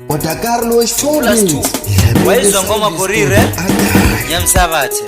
Ota Carlos Fumbi wayizwa ngoma gorire nyamsabathe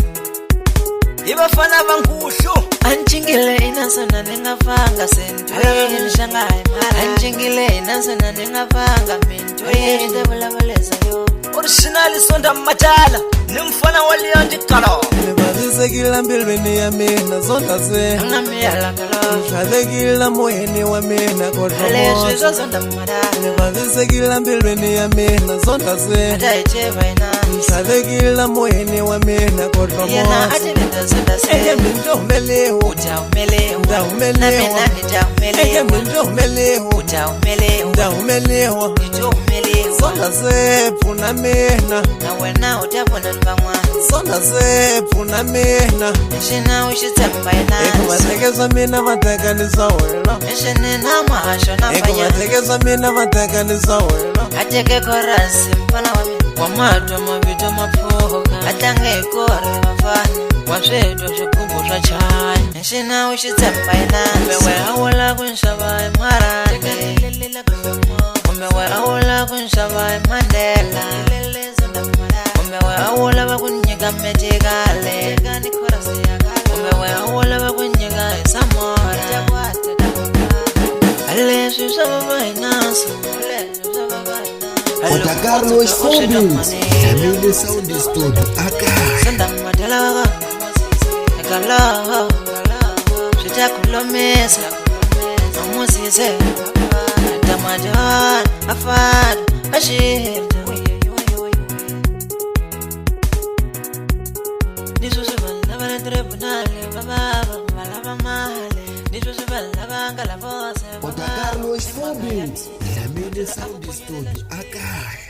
ibafana banguhlu anjingile inasona ningavanga sentweni shangayi mara anjingile inasona ningavanga mintweni ndebulabaleza yo original sonda matala nimfana waliyonje kalo Nibazizekila mbilweni ya mina zonda ze ngamiyala kalo Nishadekila moyeni wa mina kodwa leswi moja zonda mara Nibazizekila mbilweni ya mina zonda ze atayitsheva ina Nishadekila moyeni wa mina kodwa yena moja atibenda zonda se Eke mintomeleho utaumeleho Ndaumeleho nami Eke nitaumeleho mintomeleho utaumeleho Ndaumeleho nitaumeleho Zonda ze puna mina na wena utabona nibamwa Zonda ze puna mina nishina ushitsemba ina Ekumatekeza mina mateka nisawela nishine namahasho nafanya Ekumatekeza mina mateka nisawela ateke korasi mfana wamatwa mavito mapfuka atange ikore vafana waswetwa swigubu swa chaya nishina ushitsemba ina mewe awula kunshava emarande umewe awula kunshava emandela umewe awula vakunyika metikale umewe awula vakunyika esamora aleswi swavavainaso Ota Carlos Fumbi Yamile Sound Studio Akai Sanda madala waka Ekalo Shita kulomesa Amusise Damadan Afad Ashir Nisusu balabala tribunale Baba balaba mahale Nisusu balaba ngala vose Ota Carlos Fumbi Yamile Sound Studio Akai